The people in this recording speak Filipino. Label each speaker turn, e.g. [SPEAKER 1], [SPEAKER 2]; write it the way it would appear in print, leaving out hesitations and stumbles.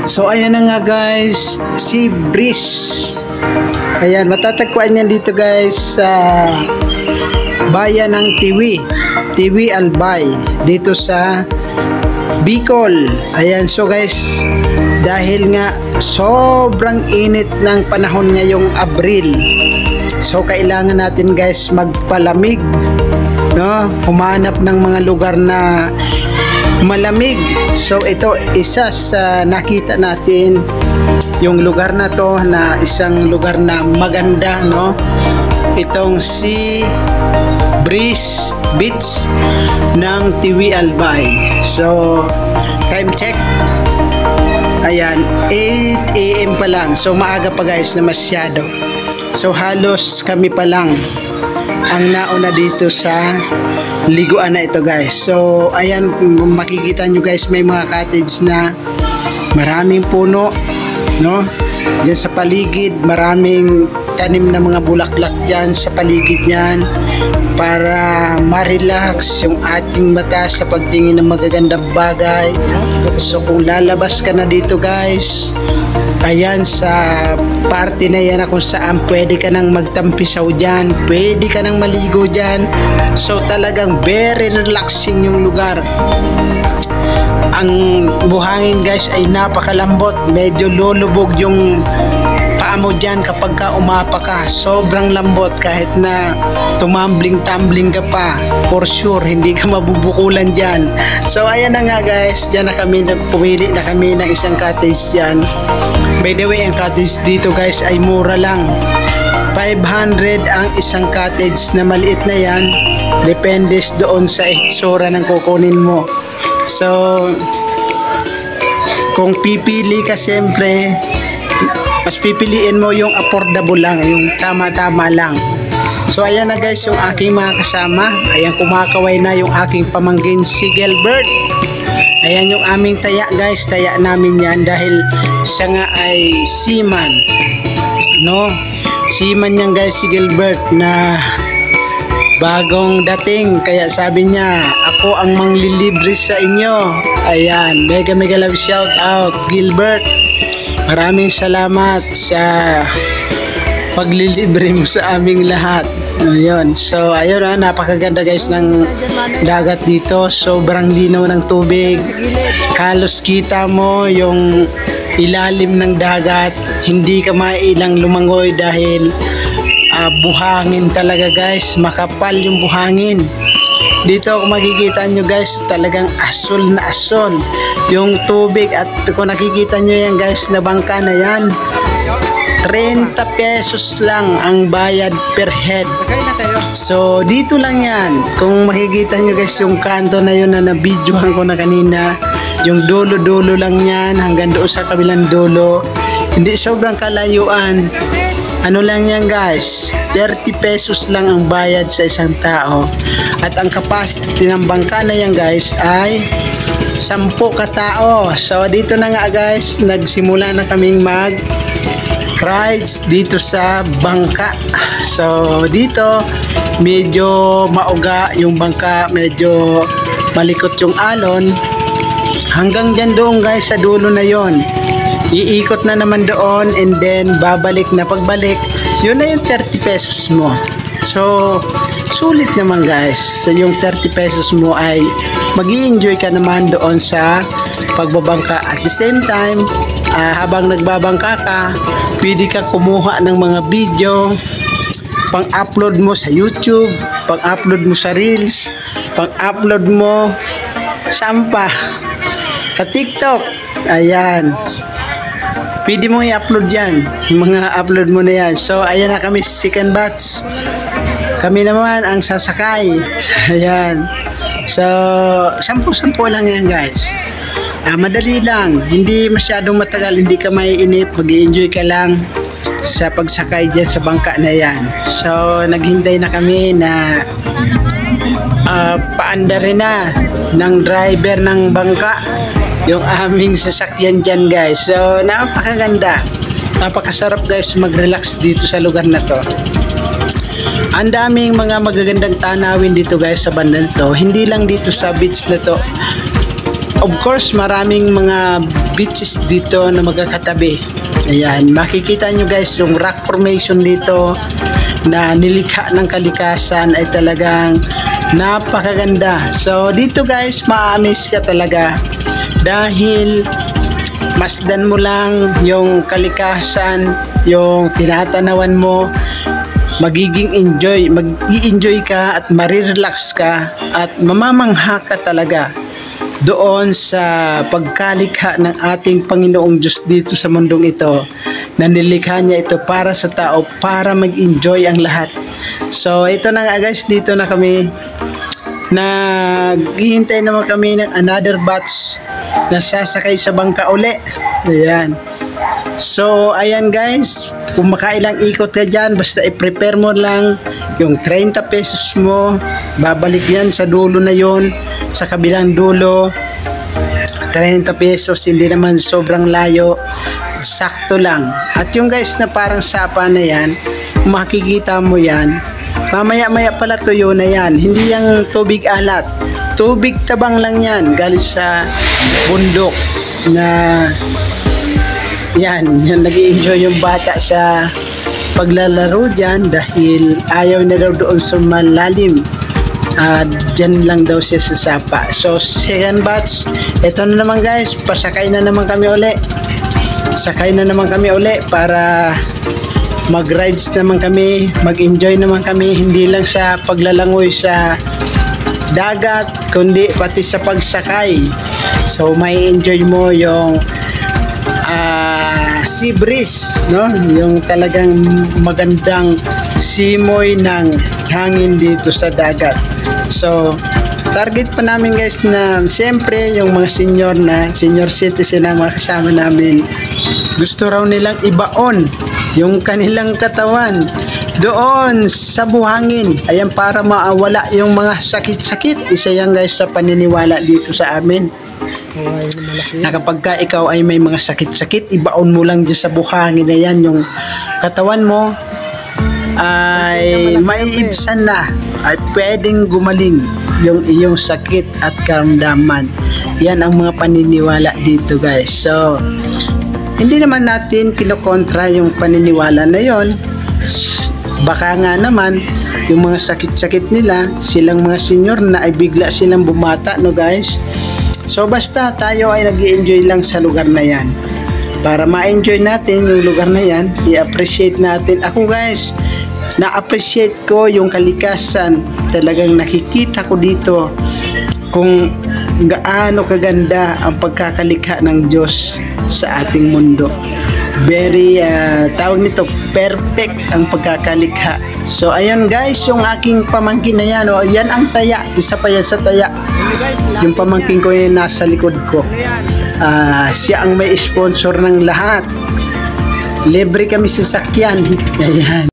[SPEAKER 1] So ayan na nga guys, Sea Breeze. Ayan, matatagpuan yan dito guys sa bayan ng Tiwi Albay, dito sa Bicol. Ayan, so guys, dahil nga sobrang init ng panahon ngayong Abril, so kailangan natin guys magpalamig, no? Humanap ng mga lugar na malamig. So ito isa sa nakita natin, yung lugar na to na isang lugar na maganda, no? Itong Sea Breeze Beach ng Tiwi Albay. So time check, ayan, 8 AM pa lang. So maaga pa guys na masyado. So halos kami pa lang ang nauna dito sa liguan na ito guys. So ayan, makikita nyo guys, may mga cottage na maraming puno, no? Diyan sa paligid, maraming tanim na mga bulaklak dyan sa paligid yan para ma-relax yung ating mata sa pagtingin ng magagandang bagay. So kung lalabas ka na dito guys, ayan, sa party na yan kung saan pwede ka nang magtampisaw dyan, pwede ka nang maligo dyan. So talagang very relaxing yung lugar. Ang buhangin guys ay napakalambot, medyo lulubog yung paa mo dyan kapag ka umapa ka. Sobrang lambot, kahit na tumambling-tumbling ka pa, for sure hindi ka mabubukulan dyan. So ayan na nga guys, dyan na kami, pumili na kami ng isang cottage dyan. By the way, ang cottage dito guys ay mura lang, 500 ang isang cottage na maliit na yan, depende doon sa itsura ng kukunin mo. So kung pipili ka, siyempre mas pipiliin mo yung affordable lang, yung tama-tama lang. So ayan na guys yung aking mga kasama. Ayan, kumakaway na yung aking pamangkin si Gilbert. Ayan yung aming taya guys, taya namin yan dahil siya nga ay seaman, no? Seaman yan guys si Gilbert na bagong dating, kaya sabi niya ako ang manglilibre sa inyo. Ayan, mega love shout out Gilbert, maraming salamat sa paglilibre mo sa aming lahat. Ayun, so ayun na, napakaganda guys ng dagat dito, sobrang linaw ng tubig, halos kita mo yung ilalim ng dagat, hindi ka mailang lumangoy dahil buhangin talaga guys, makapal yung buhangin. Dito kung makikita nyo guys, talagang asol na asol yung tubig. At kung nakikita nyo yan guys na bangka na yan, 30 pesos lang ang bayad per head. So dito lang yan, kung makikita nyo guys yung kanto na yun na nabidyohan ko na kanina, yung dulo-dulo lang yan hanggang doon sa kabilang dulo, hindi sobrang kalayuan. Ano lang yan guys, 30 pesos lang ang bayad sa isang tao. At ang capacity ng bangka na yan guys ay 10 katao. So dito na nga guys, nagsimula na kaming mag rides dito sa bangka. So dito medyo mauga yung bangka, medyo malikot yung alon. Hanggang dyan doon guys sa dulo na yon, iikot na naman doon and then babalik na. Pagbalik, yun na yung 30 pesos mo. So sulit naman guys. So yung 30 pesos mo ay mag-i-enjoy ka naman doon sa pagbabangka. At the same time, habang nagbabangka ka, pwede ka kumuha ng mga video pang-upload mo sa YouTube, pang-upload mo sa Reels, pang-upload mo sa TikTok. Ayan, pwede mo i-upload yan, mga upload mo na yan. So ayan na kami, second batch, kami naman ang sasakay. Ayan, so 10 lang yan guys. Madali lang, hindi masyadong matagal, hindi ka maiinip, mag-i-enjoy ka lang sa pagsakay dyan sa bangka na yan. So naghintay na kami na paanda rin na ng driver ng bangka yung aming sasakyan dyan guys. So napakaganda, napakasarap guys mag-relax dito sa lugar na to. Ang daming mga magagandang tanawin dito guys sa bandang to, hindi lang dito sa beach na to, of course, maraming mga beaches dito na magkakatabi. Ayan, makikita nyo guys yung rock formation dito na nilikha ng kalikasan ay talagang napakaganda. So dito guys, ma-amaze ka talaga dahil masdan mo lang yung kalikasan, yung tinatanawan mo, mag-i-enjoy ka at marirelax ka at mamamangha ka talaga doon sa pagkalikha ng ating Panginoong Diyos dito sa mundong ito, na nilikha niya ito para sa tao, para mag-enjoy ang lahat. So ito na nga guys, dito na kami, naghihintay naman kami ng another batch na sasakay sa bangka uli. Ayan. So ayan guys, kung makailang ikot ka dyan, basta i-prepare mo lang yung 30 pesos mo, babalik yan sa dulo na yon, sa kabilang dulo. 30 pesos, hindi naman sobrang layo, sakto lang. At yung guys na parang sapa na yan, makikita mo yan, mamaya pala tuyo na yan, hindi yung tubig alat, tubig tabang lang yan, galing sa bundok na yan nag-i-enjoy yung bata sa paglalaro dyan dahil ayaw na daw doon sa malalim. Dyan lang daw siya sa sapa. So second batch, ito na naman guys, pasakay na naman kami uli. Sakay na naman kami uli para mag-rides naman kami, mag-enjoy naman kami, hindi lang sa paglalangoy sa dagat, kundi pati sa pagsakay. So may enjoy mo yung sea breeze, no? Yung talagang magandang simoy ng hangin dito sa dagat. So target pa namin guys na siyempre yung mga senior citizen na mga kasama namin, gusto raw nilang ibaon yung kanilang katawan doon sa buhangin. Ayan, para maawala yung mga sakit-sakit. Isa yan guys sa paniniwala dito sa amin, na kapag ka ikaw ay may mga sakit-sakit, ibaon mo lang dyan sa buhangin na yan, yung katawan mo ay maiibsan na, ay pwedeng gumaling yung iyong sakit at karamdaman. Yan ang mga paniniwala dito guys. So hindi naman natin kinokontra yung paniniwala na yon. Baka nga naman yung mga sakit-sakit nila, silang mga senior na ay bigla silang bumata, no guys. So basta tayo ay nag-i-enjoy lang sa lugar na yan. Para ma-enjoy natin yung lugar na yan, i-appreciate natin. Ako guys, na-appreciate ko yung kalikasan. Talagang nakikita ko dito kung gaano kaganda ang pagkakalikha ng Diyos sa ating mundo. Very tawag nito, perfect ang pagkakalikha. So ayun guys, yung aking pamangkin na yan, oh, yan ang taya, isa pa yan sa taya. Yung pamangkin ko yung nasa likod ko, siya ang may sponsor ng lahat, libre kami sa sakyan. Ayan.